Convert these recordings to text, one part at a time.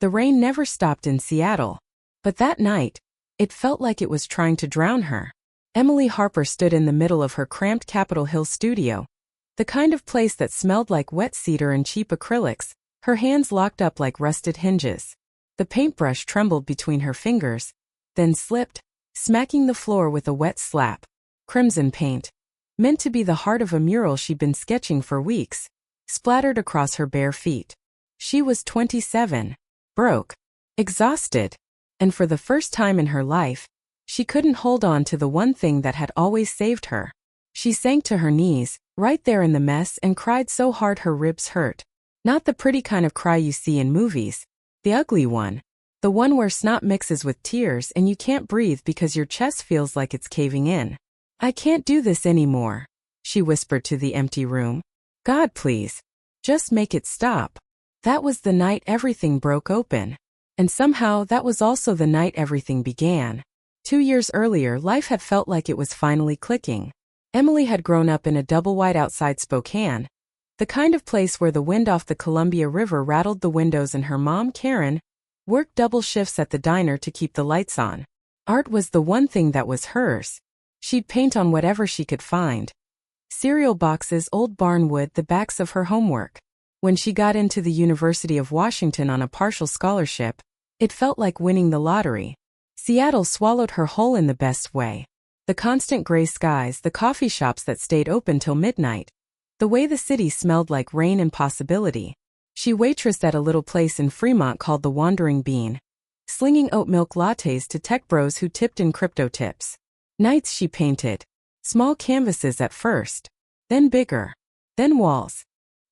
The rain never stopped in Seattle. But that night, it felt like it was trying to drown her. Emily Harper stood in the middle of her cramped Capitol Hill studio, the kind of place that smelled like wet cedar and cheap acrylics, her hands locked up like rusted hinges. The paintbrush trembled between her fingers, then slipped, smacking the floor with a wet slap. Crimson paint, meant to be the heart of a mural she'd been sketching for weeks, splattered across her bare feet. She was 27, broke, exhausted, and for the first time in her life, she couldn't hold on to the one thing that had always saved her. She sank to her knees, right there in the mess, and cried so hard her ribs hurt. Not the pretty kind of cry you see in movies, the ugly one. The one where snot mixes with tears and you can't breathe because your chest feels like it's caving in. "I can't do this anymore," she whispered to the empty room. "God, please, just make it stop." That was the night everything broke open. And somehow that was also the night everything began. 2 years earlier, life had felt like it was finally clicking. Emily had grown up in a double-wide outside Spokane, the kind of place where the wind off the Columbia River rattled the windows, and her mom, Karen, worked double shifts at the diner to keep the lights on. Art was the one thing that was hers. She'd paint on whatever she could find. Cereal boxes, old barn wood, the backs of her homework. When she got into the University of Washington on a partial scholarship, it felt like winning the lottery. Seattle swallowed her whole in the best way. The constant gray skies, the coffee shops that stayed open till midnight, the way the city smelled like rain and possibility. She waitressed at a little place in Fremont called the Wandering Bean, slinging oat milk lattes to tech bros who tipped in crypto tips. Nights she painted. Small canvases at first, then bigger, then walls.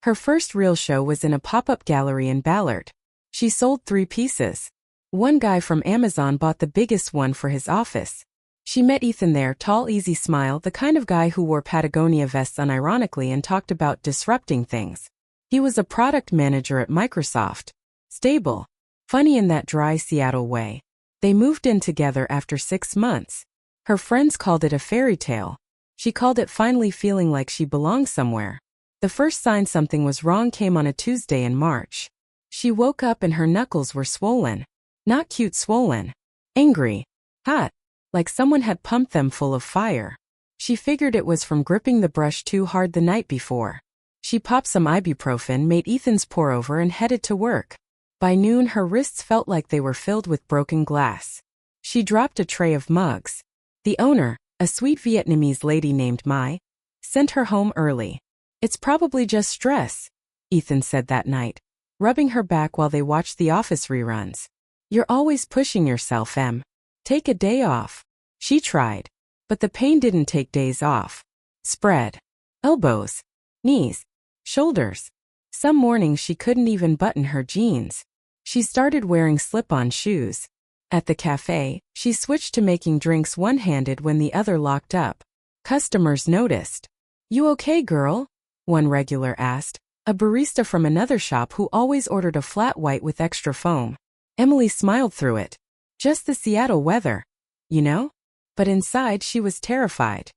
Her first real show was in a pop-up gallery in Ballard. She sold 3 pieces. One guy from Amazon bought the biggest one for his office. She met Ethan there, tall, easy smile, the kind of guy who wore Patagonia vests unironically and talked about disrupting things. He was a product manager at Microsoft. Stable. Funny in that dry Seattle way. They moved in together after 6 months. Her friends called it a fairy tale. She called it finally feeling like she belonged somewhere. The first sign something was wrong came on a Tuesday in March. She woke up and her knuckles were swollen. Not cute swollen. Angry. Hot. Like someone had pumped them full of fire. She figured it was from gripping the brush too hard the night before. She popped some ibuprofen, made Ethan's pour over, and headed to work. By noon, her wrists felt like they were filled with broken glass. She dropped a tray of mugs. The owner, a sweet Vietnamese lady named Mai, sent her home early. "It's probably just stress," Ethan said that night, rubbing her back while they watched The Office reruns. "You're always pushing yourself, Em. Take a day off." She tried, but the pain didn't take days off. Spread. Elbows. Knees. Shoulders. Some mornings she couldn't even button her jeans. She started wearing slip-on shoes. At the cafe, she switched to making drinks one-handed when the other locked up. Customers noticed. "You okay, girl?" one regular asked, a barista from another shop who always ordered a flat white with extra foam. Emily smiled through it. Just the Seattle weather, you know? But inside she was terrified.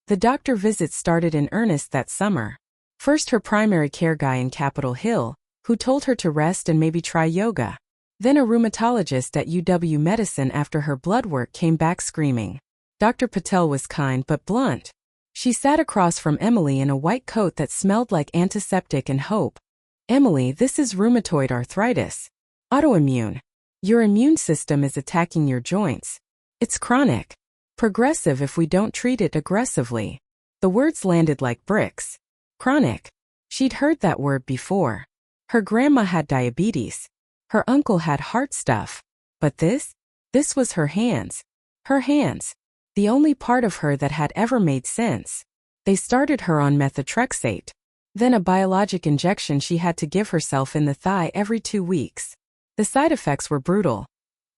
The doctor visits started in earnest that summer. First her primary care guy in Capitol Hill, who told her to rest and maybe try yoga. Then a rheumatologist at UW Medicine after her blood work came back screaming. Dr. Patel was kind but blunt. She sat across from Emily in a white coat that smelled like antiseptic and hope. "Emily, this is rheumatoid arthritis. Autoimmune. Your immune system is attacking your joints. It's chronic. Progressive if we don't treat it aggressively." The words landed like bricks. Chronic. She'd heard that word before. Her grandma had diabetes. Her uncle had heart stuff. But this was her hands. Her hands. The only part of her that had ever made sense. They started her on methotrexate. Then a biologic injection she had to give herself in the thigh every 2 weeks. The side effects were brutal.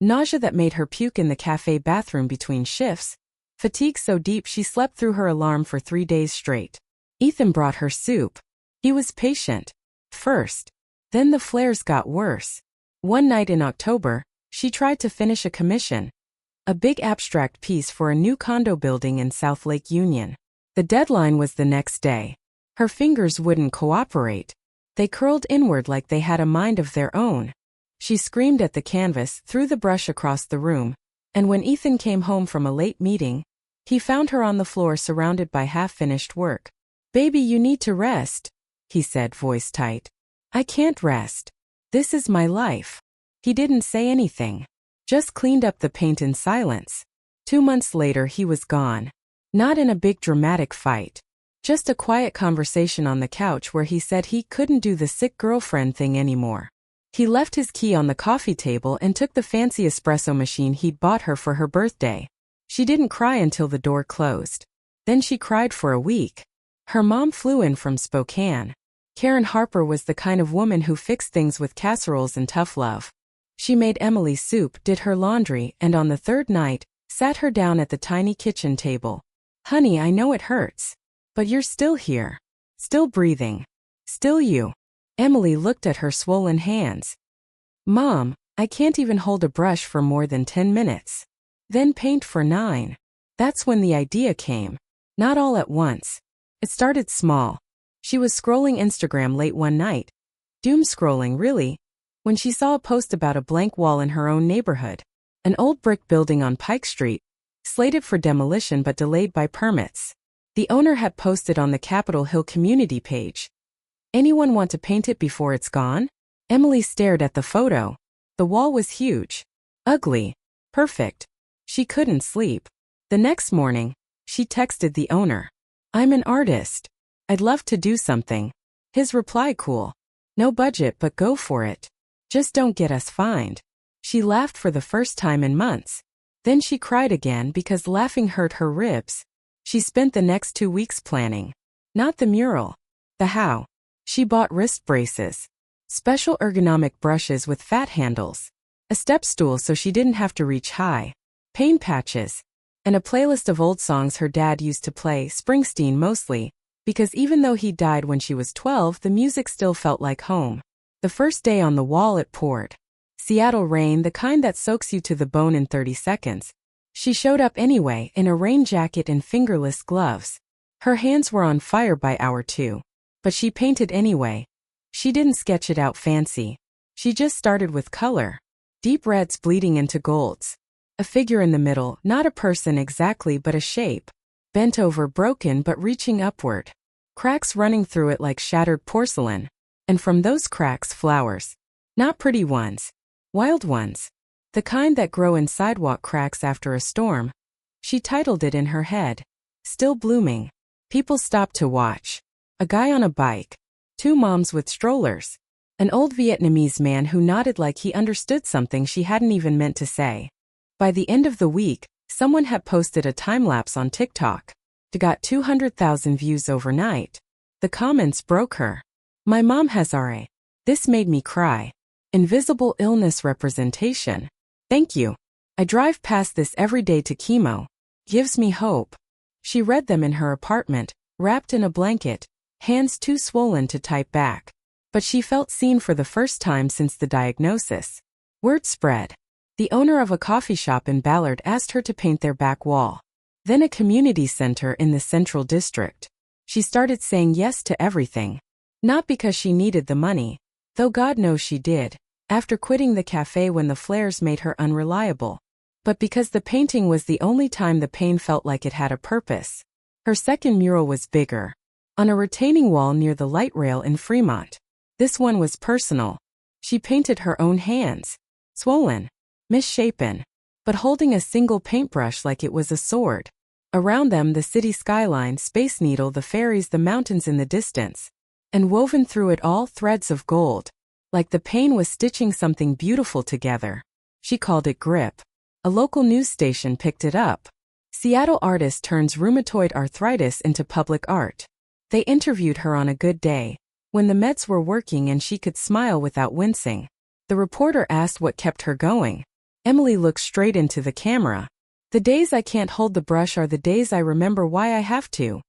Nausea that made her puke in the cafe bathroom between shifts. Fatigue so deep she slept through her alarm for 3 days straight. Ethan brought her soup. He was patient. First. Then the flares got worse. One night in October, she tried to finish a commission. A big abstract piece for a new condo building in South Lake Union. The deadline was the next day. Her fingers wouldn't cooperate. They curled inward like they had a mind of their own. She screamed at the canvas, threw the brush across the room, and when Ethan came home from a late meeting, he found her on the floor surrounded by half-finished work. "Baby, you need to rest," he said, voice tight. "I can't rest. This is my life." He didn't say anything, just cleaned up the paint in silence. 2 months later he was gone. Not in a big dramatic fight. Just a quiet conversation on the couch where he said he couldn't do the sick girlfriend thing anymore. He left his key on the coffee table and took the fancy espresso machine he'd bought her for her birthday. She didn't cry until the door closed. Then she cried for a week. Her mom flew in from Spokane. Karen Harper was the kind of woman who fixed things with casseroles and tough love. She made Emily soup, did her laundry, and on the third night, sat her down at the tiny kitchen table. "Honey, I know it hurts. But you're still here. Still breathing. Still you." Emily looked at her swollen hands. "Mom, I can't even hold a brush for more than 10 minutes. Then paint for 9. That's when the idea came. Not all at once. It started small. She was scrolling Instagram late one night. Doom scrolling, really, when she saw a post about a blank wall in her own neighborhood. An old brick building on Pike Street, slated for demolition but delayed by permits. The owner had posted on the Capitol Hill community page, "Anyone want to paint it before it's gone?" Emily stared at the photo. The wall was huge. Ugly. Perfect. She couldn't sleep. The next morning, she texted the owner. "I'm an artist. I'd love to do something." His reply, cool. "No budget but go for it. Just don't get us fined." She laughed for the first time in months. Then she cried again because laughing hurt her ribs. She spent the next 2 weeks planning. Not the mural. The how. She bought wrist braces. Special ergonomic brushes with fat handles. A step stool so she didn't have to reach high. Pain patches. And a playlist of old songs her dad used to play, Springsteen mostly, because even though he died when she was 12, the music still felt like home. The first day on the wall it poured. Seattle rain, the kind that soaks you to the bone in 30 seconds. She showed up anyway, in a rain jacket and fingerless gloves. Her hands were on fire by hour 2. But she painted anyway. She didn't sketch it out fancy. She just started with color. Deep reds bleeding into golds. A figure in the middle, not a person exactly but a shape. Bent over, broken but reaching upward. Cracks running through it like shattered porcelain. And from those cracks, flowers. Not pretty ones. Wild ones. The kind that grow in sidewalk cracks after a storm. She titled it in her head. Still blooming. People stopped to watch. A guy on a bike. 2 moms with strollers. An old Vietnamese man who nodded like he understood something she hadn't even meant to say. By the end of the week, someone had posted a time-lapse on TikTok. It got 200,000 views overnight. The comments broke her. "My mom has RA. This made me cry. Invisible illness representation. Thank you. I drive past this every day to chemo. Gives me hope." She read them in her apartment, wrapped in a blanket, hands too swollen to type back. But she felt seen for the first time since the diagnosis. Word spread. The owner of a coffee shop in Ballard asked her to paint their back wall. Then a community center in the Central District. She started saying yes to everything. Not because she needed the money, though God knows she did, after quitting the cafe when the flares made her unreliable. But because the painting was the only time the pain felt like it had a purpose. Her second mural was bigger. On a retaining wall near the light rail in Fremont. This one was personal. She painted her own hands. Swollen. Misshapen. But holding a single paintbrush like it was a sword. Around them the city skyline, Space Needle, the ferries, the mountains in the distance. And woven through it all threads of gold. Like the pain was stitching something beautiful together. She called it grip. A local news station picked it up. Seattle artist turns rheumatoid arthritis into public art. They interviewed her on a good day, when the meds were working and she could smile without wincing. The reporter asked what kept her going. Emily looked straight into the camera. "The days I can't hold the brush are the days I remember why I have to."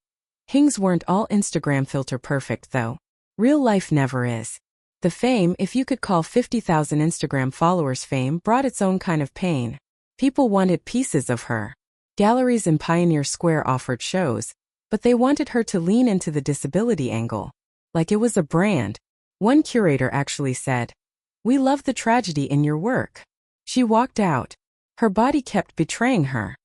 Things weren't all Instagram filter perfect though. Real life never is. The fame, if you could call 50,000 Instagram followers fame, brought its own kind of pain. People wanted pieces of her. Galleries in Pioneer Square offered shows, but they wanted her to lean into the disability angle. Like it was a brand. One curator actually said, We love the tragedy in your work. She walked out. Her body kept betraying her.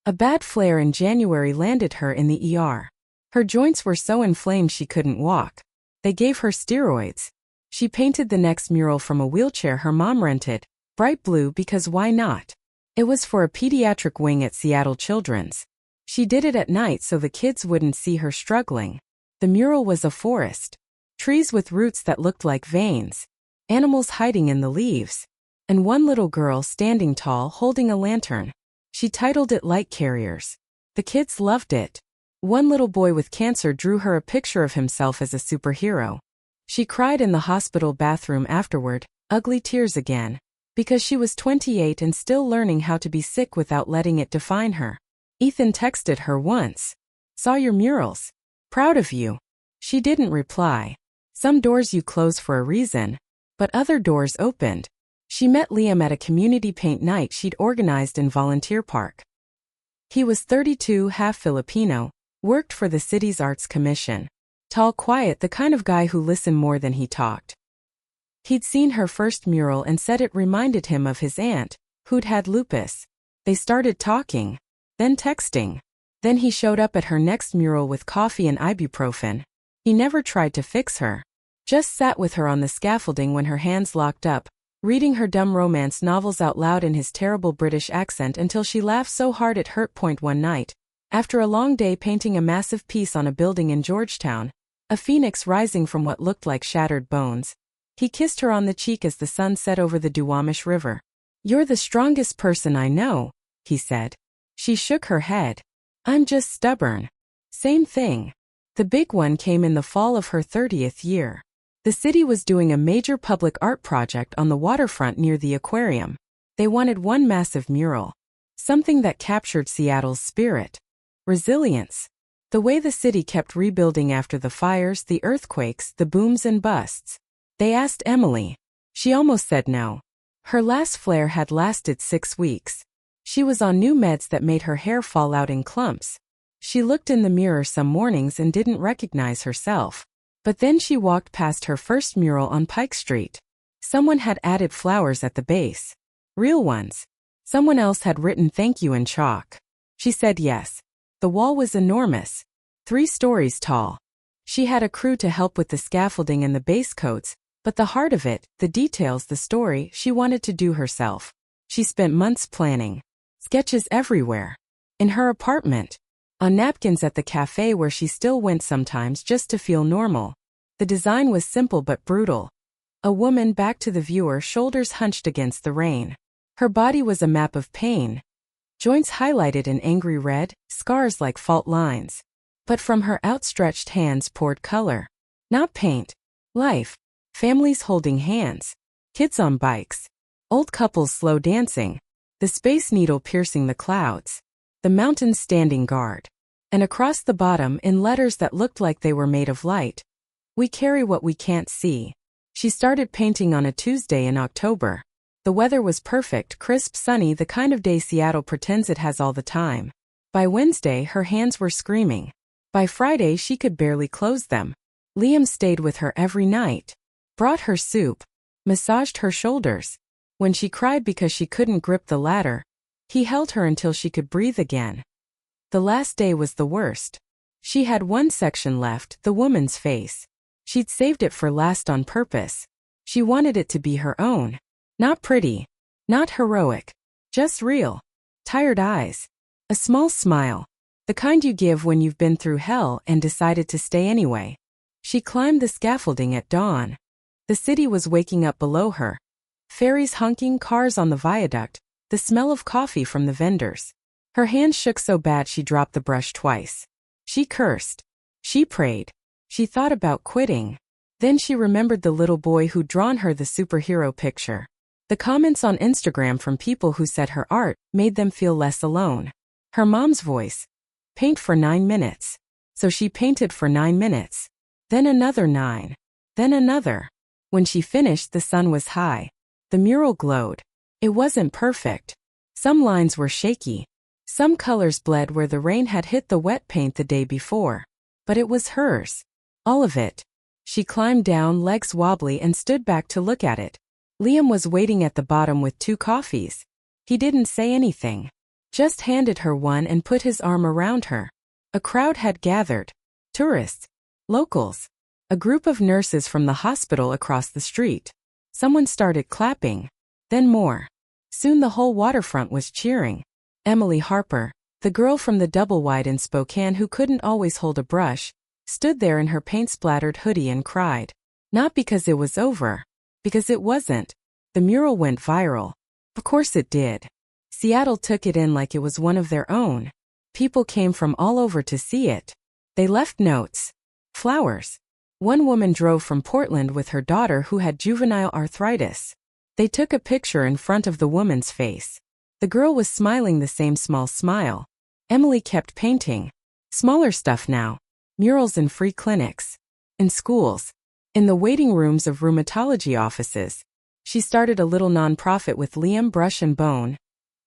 A bad flare in January landed her in the ER. Her joints were so inflamed she couldn't walk. They gave her steroids. She painted the next mural from a wheelchair her mom rented, bright blue because why not? It was for a pediatric wing at Seattle Children's. She did it at night so the kids wouldn't see her struggling. The mural was a forest. Trees with roots that looked like veins. Animals hiding in the leaves. And one little girl standing tall holding a lantern. She titled it Light Carriers. The kids loved it. One little boy with cancer drew her a picture of himself as a superhero. She cried in the hospital bathroom afterward, ugly tears again, because she was 28 and still learning how to be sick without letting it define her. Ethan texted her once. Saw your murals. Proud of you. She didn't reply. Some doors you close for a reason, but other doors opened. She met Liam at a community paint night she'd organized in Volunteer Park. He was 32, half Filipino, worked for the city's arts commission. Tall, quiet, the kind of guy who listened more than he talked. He'd seen her first mural and said it reminded him of his aunt, who'd had lupus. They started talking, then texting. Then he showed up at her next mural with coffee and ibuprofen. He never tried to fix her. Just sat with her on the scaffolding when her hands locked up, reading her dumb romance novels out loud in his terrible British accent until she laughed so hard it hurt. One night, after a long day painting a massive piece on a building in Georgetown, a phoenix rising from what looked like shattered bones, he kissed her on the cheek as the sun set over the Duwamish River. You're the strongest person I know, he said. She shook her head. I'm just stubborn. Same thing. The big one came in the fall of her 30th year. The city was doing a major public art project on the waterfront near the aquarium. They wanted one massive mural. Something that captured Seattle's spirit. Resilience. The way the city kept rebuilding after the fires, the earthquakes, the booms and busts. They asked Emily. She almost said no. Her last flare had lasted 6 weeks. She was on new meds that made her hair fall out in clumps. She looked in the mirror some mornings and didn't recognize herself. But then she walked past her first mural on Pike Street. Someone had added flowers at the base. Real ones. Someone else had written thank you in chalk. She said yes. The wall was enormous. 3 stories tall. She had a crew to help with the scaffolding and the base coats, but the heart of it, the details, the story, she wanted to do herself. She spent months planning. Sketches everywhere. In her apartment. On napkins at the cafe where she still went sometimes just to feel normal. The design was simple but brutal. A woman back to the viewer, shoulders hunched against the rain. Her body was a map of pain. Joints highlighted in angry red, scars like fault lines. But from her outstretched hands poured color. Not paint. Life. Families holding hands. Kids on bikes. Old couples slow dancing. The Space Needle piercing the clouds. The mountains standing guard. And across the bottom, in letters that looked like they were made of light, we carry what we can't see. She started painting on a Tuesday in October. The weather was perfect, crisp, sunny, the kind of day Seattle pretends it has all the time. By Wednesday, her hands were screaming. By Friday, she could barely close them. Liam stayed with her every night. Brought her soup. Massaged her shoulders. When she cried because she couldn't grip the ladder, he held her until she could breathe again. The last day was the worst. She had one section left, the woman's face. She'd saved it for last on purpose. She wanted it to be her own. Not pretty. Not heroic. Just real. Tired eyes. A small smile. The kind you give when you've been through hell and decided to stay anyway. She climbed the scaffolding at dawn. The city was waking up below her. Ferries honking, cars on the viaduct, the smell of coffee from the vendors. Her hands shook so bad she dropped the brush twice. She cursed. She prayed. She thought about quitting. Then she remembered the little boy who'd drawn her the superhero picture. The comments on Instagram from people who said her art made them feel less alone. Her mom's voice. Paint for 9 minutes. So she painted for 9 minutes. Then another 9. Then another. When she finished, the sun was high. The mural glowed. It wasn't perfect. Some lines were shaky. Some colors bled where the rain had hit the wet paint the day before. But it was hers. All of it. She climbed down, legs wobbly, and stood back to look at it. Liam was waiting at the bottom with 2 coffees. He didn't say anything. Just handed her one and put his arm around her. A crowd had gathered. Tourists. Locals. A group of nurses from the hospital across the street. Someone started clapping. Then more. Soon the whole waterfront was cheering. Emily Harper, the girl from the double wide in Spokane who couldn't always hold a brush, stood there in her paint-splattered hoodie and cried. Not because it was over. Because it wasn't. The mural went viral. Of course it did. Seattle took it in like it was one of their own. People came from all over to see it. They left notes. Flowers. One woman drove from Portland with her daughter who had juvenile arthritis. They took a picture in front of the woman's face. The girl was smiling the same small smile. Emily kept painting. Smaller stuff now. Murals in free clinics. In schools. In the waiting rooms of rheumatology offices. She started a little nonprofit with Liam Brush and Bone.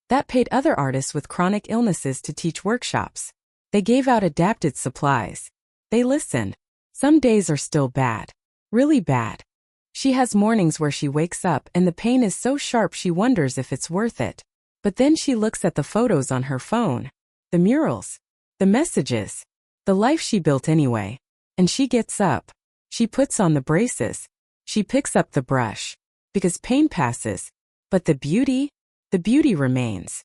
That paid other artists with chronic illnesses to teach workshops. They gave out adapted supplies. They listened. Some days are still bad. Really bad. She has mornings where she wakes up and the pain is so sharp she wonders if it's worth it. But then she looks at the photos on her phone. The murals. The messages. The life she built anyway. And she gets up. She puts on the braces. She picks up the brush. Because pain passes. But the beauty remains.